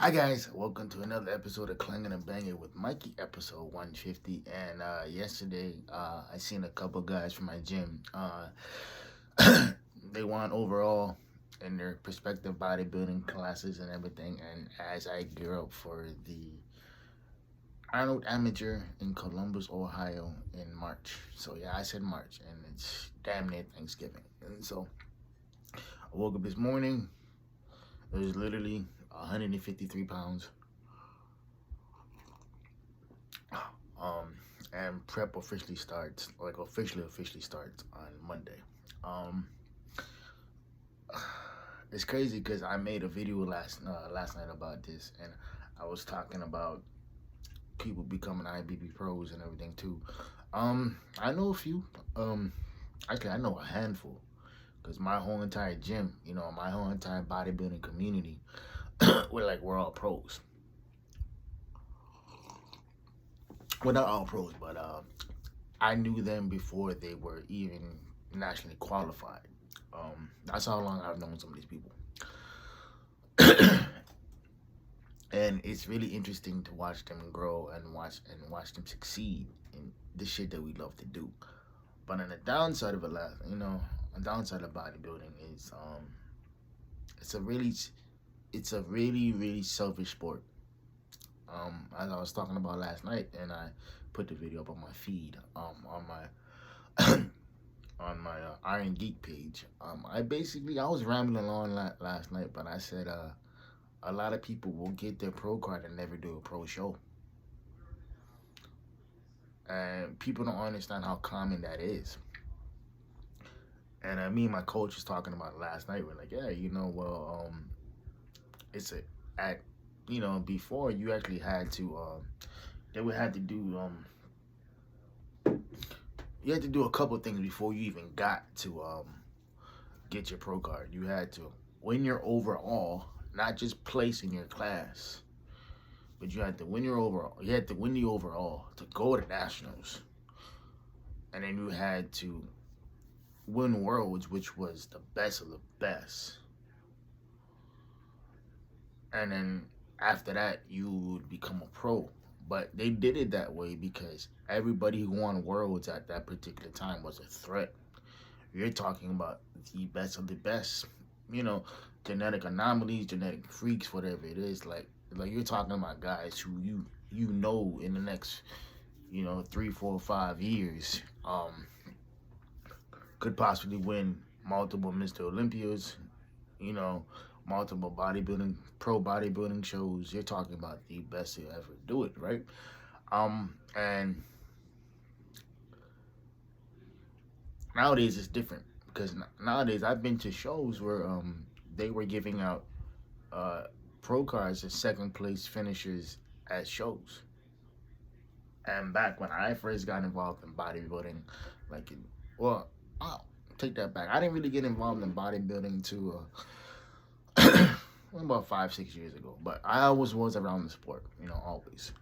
Hi guys, welcome to another episode of Clangin and Bangin with Mikey, episode 150. And yesterday, I seen a couple guys from my gym. They won overall in their prospective bodybuilding classes and everything. And as I gear up for the Arnold Amateur in Columbus, Ohio, in March. So yeah, I said March, and it's damn near Thanksgiving. And so I woke up this morning. It was literally 153 pounds. Um, and prep officially starts, like officially starts on Monday. Um, it's crazy because I made a video last night about this, and I was talking about people becoming IBB pros and everything too. I know a few. Actually, I know a handful because my whole entire gym, my whole entire bodybuilding community, we're all pros. Well, not all pros, but I knew them before they were even nationally qualified. That's how long I've known some of these people. And it's really interesting to watch them grow and watch them succeed in the shit that we love to do. But on the downside of it, a downside of bodybuilding is it's a really it's a really selfish sport. As I was talking about last night, and I put the video up on my feed, on my on my Iron Geek page. I was rambling on last night, but I said a lot of people will get their pro card and never do a pro show, and people don't understand how common that is. And me and my coach was talking about it last night. We're like, yeah, it's a at before you actually had to they would have to do you had to do a couple of things before you even got to get your pro card. You had to win your overall, not just place in your class, but you had to win your overall. You had to win the overall to go to nationals, and then you had to win worlds, which was the best of the best. And then after that, you would become a pro. But they did it that way because everybody who won worlds at that particular time was a threat. You're talking about the best of the best. You know, genetic anomalies, genetic freaks, whatever it is. Like you're talking about guys who in the next 3, 4, 5 years could possibly win multiple Mr. Olympias. You know, multiple pro bodybuilding shows. You're talking about the best to ever do it, right? And nowadays it's different because nowadays I've been to shows where they were giving out pro cards as second place finishers at shows. And back when I first got involved in bodybuilding, like, well, I'll take that back. I didn't really get involved in bodybuilding to about 5, 6 years ago, but I always was around the sport, always.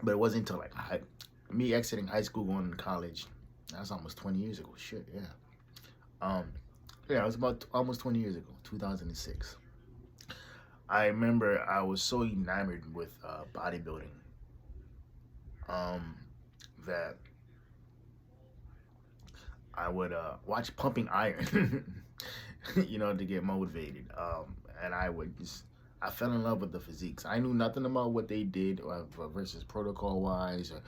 But it wasn't until me exiting high school going to college. That's almost 20 years ago. Shit, yeah. Yeah, it was about almost 20 years ago, 2006. I remember I was so enamored with bodybuilding that I would watch Pumping Iron, to get motivated. And I fell in love with the physiques. I knew nothing about what they did versus protocol wise or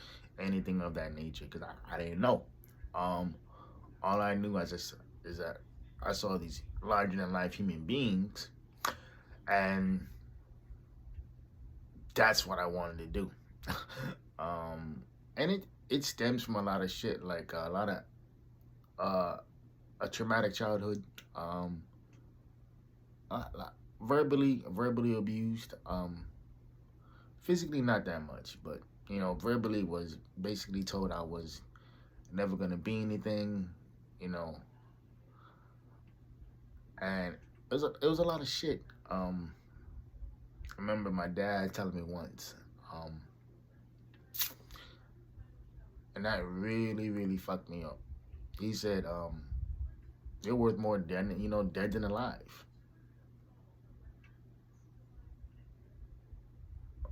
anything of that nature because I didn't know. Um, all I knew is that I saw these larger than life human beings, and that's what I wanted to do. And it stems from a lot of shit, like a lot of a traumatic childhood, verbally abused, physically not that much, but verbally was basically told I was never gonna be anything, you know, and it was a lot of shit. I remember my dad telling me once, and that really fucked me up. He said, "You're worth more dead than alive."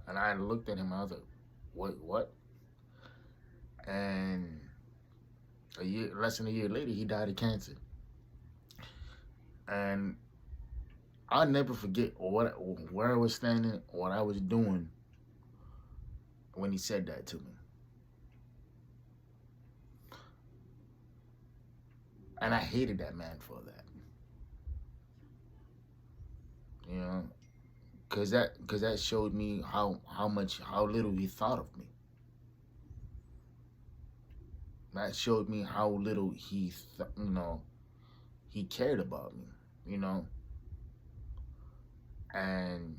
And I looked at him. I was like, "Wait, what?" And less than a year later, he died of cancer. And I'll never forget where I was standing, what I was doing when he said that to me. And I hated that man for that. You know, cause that showed me how little he thought of me. That showed me how little he cared about me. You know, and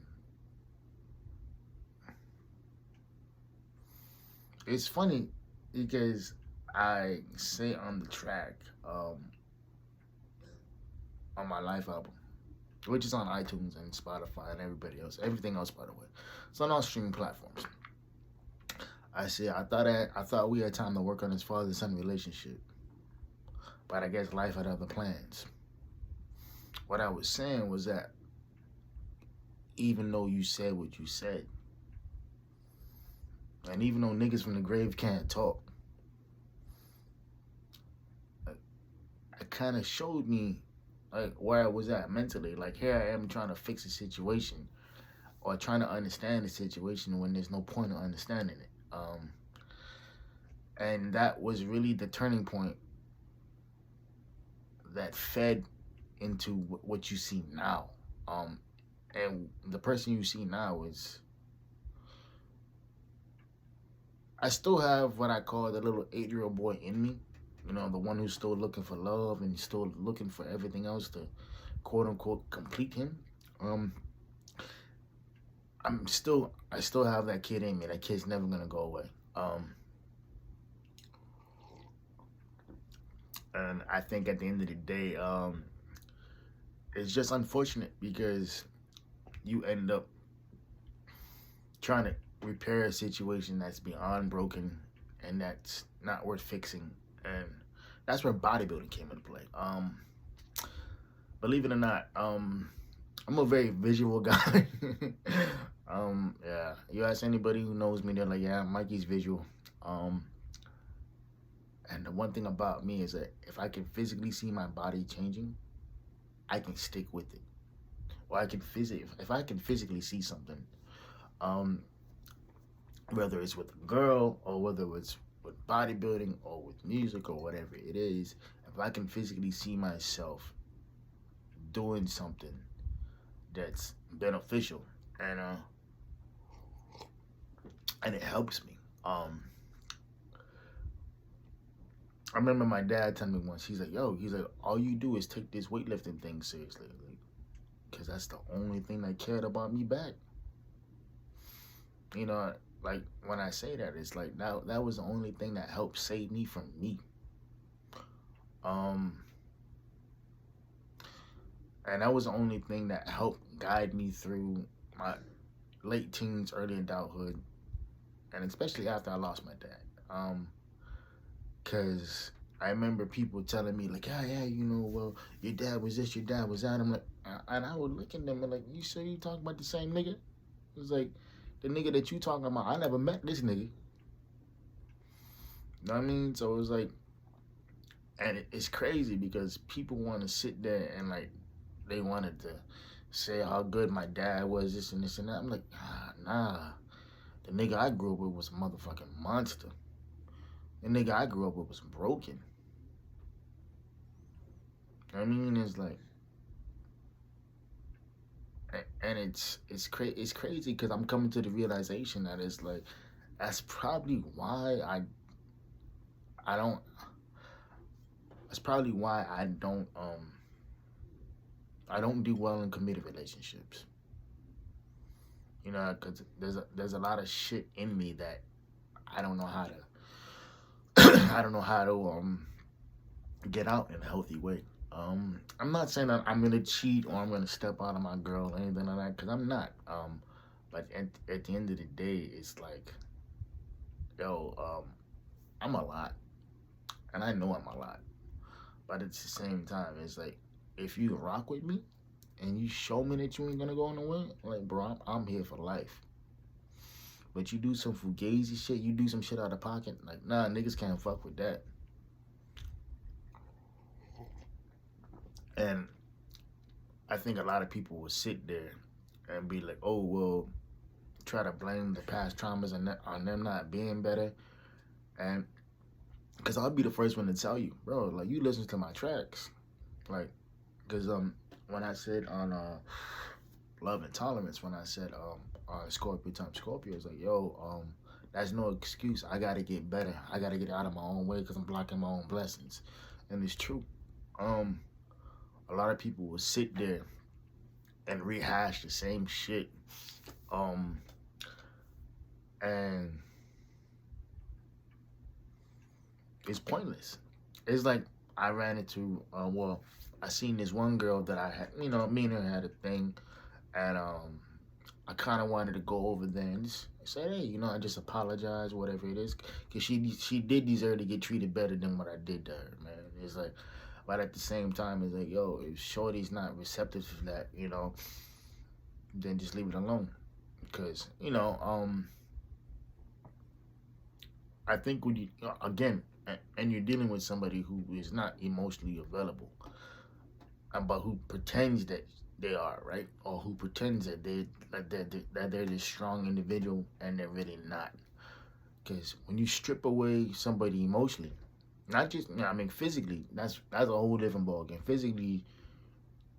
it's funny because I say on the track on my life album, which is on iTunes and Spotify and everything else, by the way. It's on all streaming platforms. I said I thought we had time to work on his father-son relationship, but I guess life had other plans. What I was saying was that even though you said what you said, and even though niggas from the grave can't talk, it kind of showed me like where I was at mentally. Like here I am trying to fix a situation or trying to understand the situation when there's no point of understanding it. And that was really the turning point that fed into what you see now. And the person you see now is, I still have what I call the little 8-year-old boy in me. You know, the one who's still looking for love and still looking for everything else to quote unquote complete him. Um, I still have that kid in me. That kid's never gonna go away. And I think at the end of the day, it's just unfortunate because you end up trying to repair a situation that's beyond broken and that's not worth fixing. And that's where bodybuilding came into play. Believe it or not, I'm a very visual guy. Yeah, you ask anybody who knows me, they're like, yeah, Mikey's visual. And the one thing about me is that if I can physically see my body changing, I can stick with it. Or if I can physically see something, um, whether it's with a girl or whether it's with bodybuilding or with music or whatever it is, if I can physically see myself doing something that's beneficial and it helps me. I remember my dad telling me once, he's like, all you do is take this weightlifting thing seriously, like, because that's the only thing that cared about me back. You know, like when I say that, it's like that was the only thing that helped save me from me. Um, and that was the only thing that helped guide me through my late teens, early adulthood, and especially after I lost my dad. Cause I remember people telling me like, yeah, well, your dad was this, your dad was that. I'm like, and I would look at them and like, you sure you talking about the same nigga? It was like, the nigga that you talking about, I never met this nigga. You know what I mean? So it was like, and it's crazy because people want to sit there and like, they wanted to say how good my dad was, this and this and that. I'm like, nah. The nigga I grew up with was a motherfucking monster. The nigga I grew up with was broken. I mean, it's like, and it's crazy because I'm coming to the realization that it's like, that's probably why I don't. That's probably why I don't do well in committed relationships. You know, because there's a lot of shit in me that I don't know how to I don't know how to get out in a healthy way. I'm not saying that I'm gonna cheat or I'm gonna step out on my girl or anything like that, because I'm not. But at the end of the day, it's like, yo, I'm a lot, and I know I'm a lot. But at the same time, it's like, if you rock with me and you show me that you ain't gonna go nowhere, like, bro, I'm here for life. But you do some fugazi shit, you do some shit out of pocket, like, nah, niggas can't fuck with that. And I think a lot of people will sit there and be like, oh, well, try to blame the past traumas on them not being better. And because I'll be the first one to tell you, bro, like, you listen to my tracks. Like, because when I said on Love and Tolerance, when I said Scorpio times Scorpio, it's like, yo, that's no excuse. I got to get better. I got to get out of my own way because I'm blocking my own blessings. And it's true. A lot of people will sit there and rehash the same shit. And it's pointless. It's like I ran into, I seen this one girl that I had, me and her had a thing. And I kind of wanted to go over there and just say, hey, I just apologize, whatever it is. Because she did deserve to get treated better than what I did to her, man. It's like, but at the same time, it's like, yo, if Shorty's not receptive to that, then just leave it alone. Because, I think when you, again, and you're dealing with somebody who is not emotionally available, but who pretends that they are, right? Or who pretends that they're this strong individual and they're really not. Because when you strip away somebody emotionally, not just, physically, that's a whole different ballgame. Physically,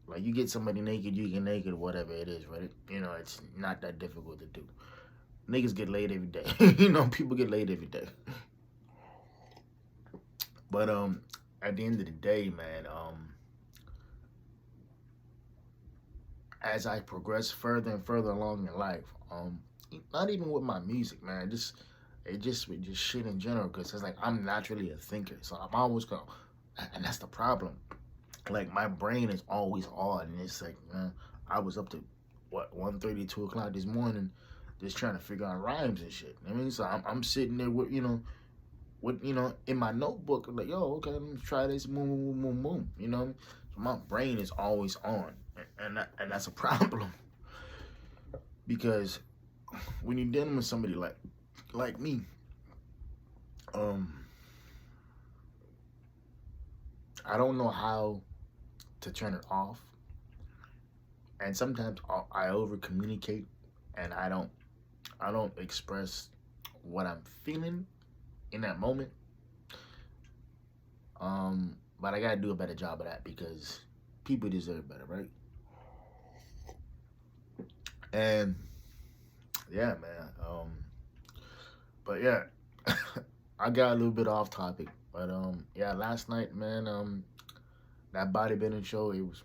like, you get somebody naked, you get naked, whatever it is, right? It's not that difficult to do. Niggas get laid every day. People get laid every day. But at the end of the day, man, as I progress further and further along in life, not even with my music, man, just with just shit in general, because it's like I'm naturally a thinker, so I'm always going, and that's the problem. Like, my brain is always on, and it's like, I was up to 1:30, 2 o'clock this morning, just trying to figure out rhymes and shit. So I'm sitting there with in my notebook, like, yo, okay, let's try this, boom, boom, boom, boom. So my brain is always on, and that's a problem, because when you're dealing with somebody like me, I don't know how to turn it off, and sometimes I over communicate, and I don't express what I'm feeling in that moment. But I gotta do a better job of that, because people deserve better, right? And yeah, man. But yeah, I got a little bit off topic, but yeah, last night, man, that bodybuilding show, it was,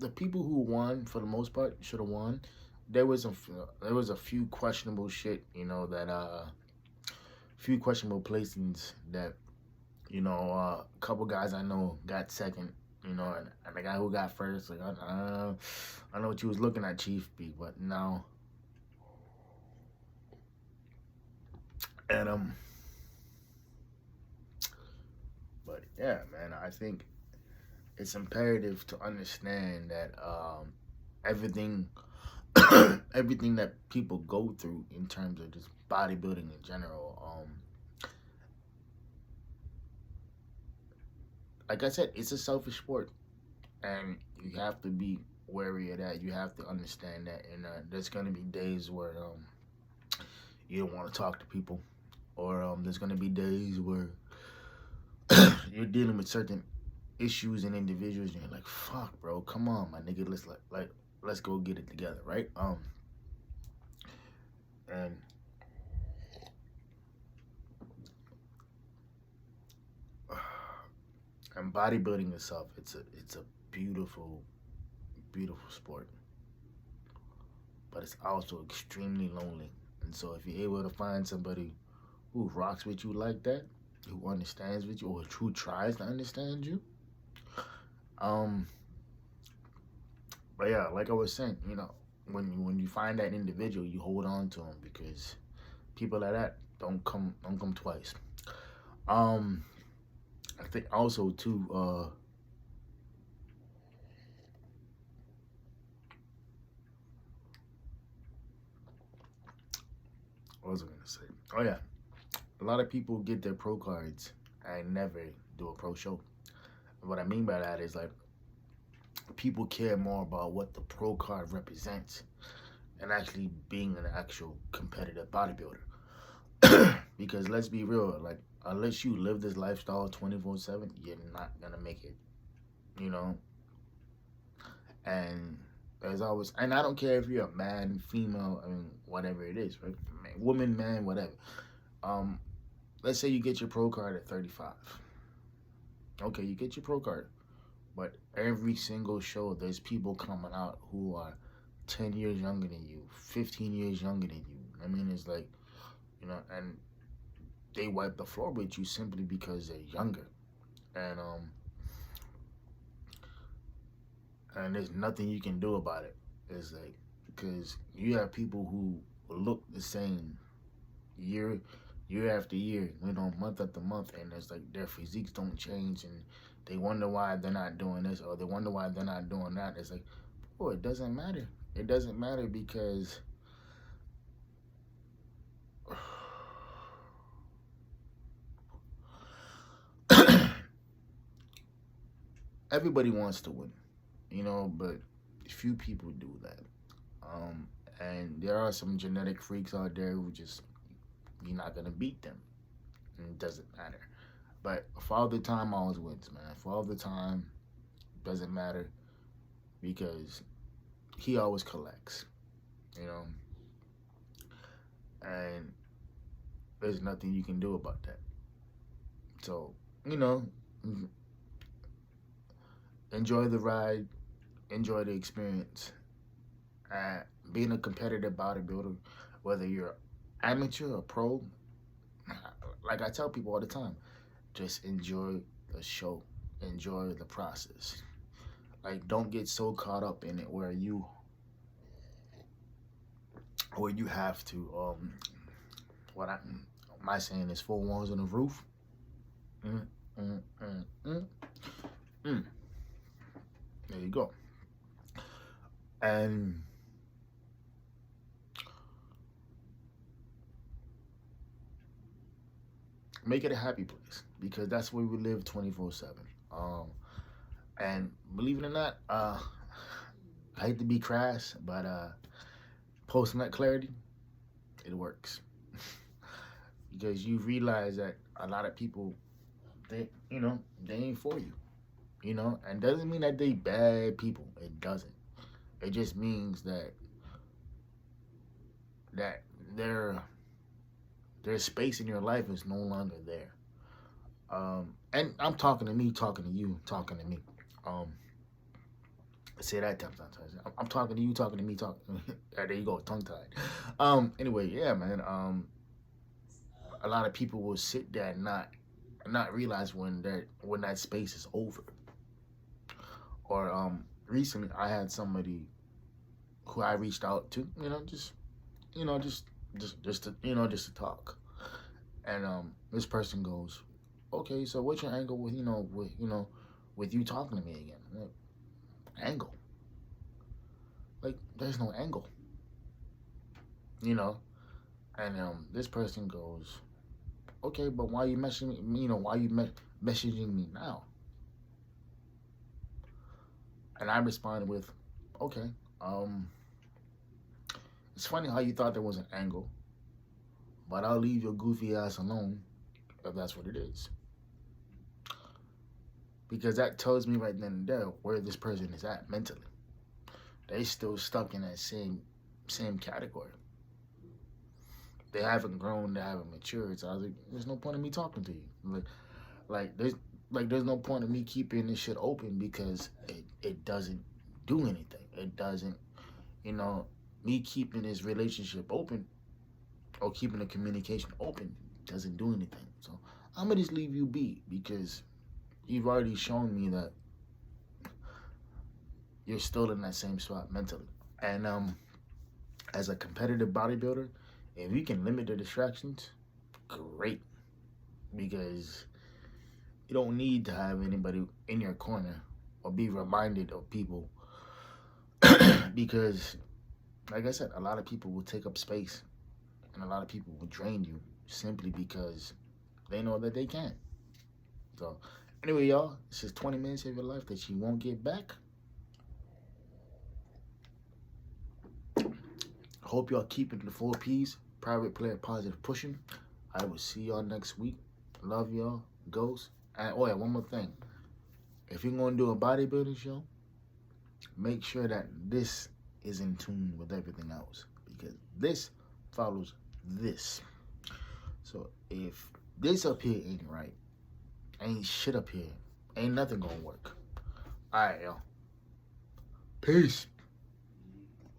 the people who won, for the most part, should have won. There was a few questionable shit, that few questionable placings that, a couple guys I know got second, and the guy who got first, like, I know what you was looking at, Chief B, but no. And but yeah, man, I think it's imperative to understand that everything everything that people go through in terms of just bodybuilding in general, like I said, it's a selfish sport, and you have to be wary of that. You have to understand that, and there's gonna be days where you don't want to talk to people, or there's gonna be days where you're dealing with certain issues and individuals, and you're like, fuck, bro, come on, my nigga, let's go get it together, right? And bodybuilding itself, it's a beautiful, beautiful sport, but it's also extremely lonely. And so if you're able to find somebody who rocks with you like that, who understands with you, or who tries to understand you, but yeah, like I was saying, when you find that individual, you hold on to them, because people like that don't come twice. I think also too, What was I gonna say? Oh yeah, a lot of people get their pro cards and never do a pro show. What I mean by that is like people care more about what the pro card represents and actually being an actual competitive bodybuilder. Because let's be real, like unless you live this lifestyle 24/7, you're not gonna make it. You know, and there's always, and I don't care if you're a man, female, I mean whatever it is, right? Man, woman, man, whatever. Um, let's say you get your pro card at 35. Okay, you get your pro card, but every single show, there's people coming out who are 10 years younger than you, 15 years younger than you. I mean, it's like, and they wipe the floor with you simply because they're younger. And and there's nothing you can do about it. It's like, because you have people who look the same year after year, month after month, and it's like their physiques don't change, and they wonder why they're not doing this, or they wonder why they're not doing that. It's like, oh, it doesn't matter. It doesn't matter because everybody wants to win, but few people do that. And there are some genetic freaks out there who just, you're not gonna beat them. And it doesn't matter. But Father Time always wins, man. Father Time doesn't matter because he always collects, and there's nothing you can do about that. So, enjoy the ride, enjoy the experience. Being a competitive bodybuilder, whether you're amateur or pro, like I tell people all the time, just enjoy the show, enjoy the process. Like, don't get so caught up in it where you have to my saying is 4 walls on the roof. Mm, mm, mm, mm, mm. There you go. And make it a happy place, because that's where we live 24/7. And believe it or not, I hate to be crass, but post nut clarity, it works. Because you realize that a lot of people, they ain't for you. And doesn't mean that they bad people. It doesn't. It just means that their space in your life is no longer there. And I'm talking to me, talking to you, talking to me. Say that 10 times. I'm talking to you, talking to me, talking. There you go, tongue tied. Anyway, yeah, man. A lot of people will sit there and not realize when that space is over. Or recently I had somebody who I reached out to, just to talk. And this person goes, okay, so what's your angle with you talking to me again? Like, angle? Like, there's no angle. And this person goes, okay, but why are you messaging me? Why are you messaging me now? And I responded with, okay, it's funny how you thought there was an angle, but I'll leave your goofy ass alone if that's what it is. Because that tells me right then and there where this person is at mentally. They still stuck in that same category. They haven't grown, they haven't matured. So I was like, there's no point in me talking to you. There's no point in me keeping this shit open, because it doesn't do anything. It doesn't, me keeping this relationship open or keeping the communication open doesn't do anything. So I'm gonna just leave you be, because you've already shown me that you're still in that same spot mentally. And as a competitive bodybuilder, if you can limit the distractions, great. Because you don't need to have anybody in your corner or be reminded of people. Because, like I said, a lot of people will take up space And a lot of people will drain you simply because they know that they can't. So, anyway, y'all, this is 20 minutes of your life that you won't get back. Hope y'all keeping the 4Ps. Private player, positive pushing. I will see y'all next week. Love y'all. Ghost. And oh yeah, one more thing. If you're gonna do a bodybuilding show, make sure that this is in tune with everything else, because this follows this. So if this up here ain't right, ain't shit up here, ain't nothing gonna work. All right, y'all. Peace.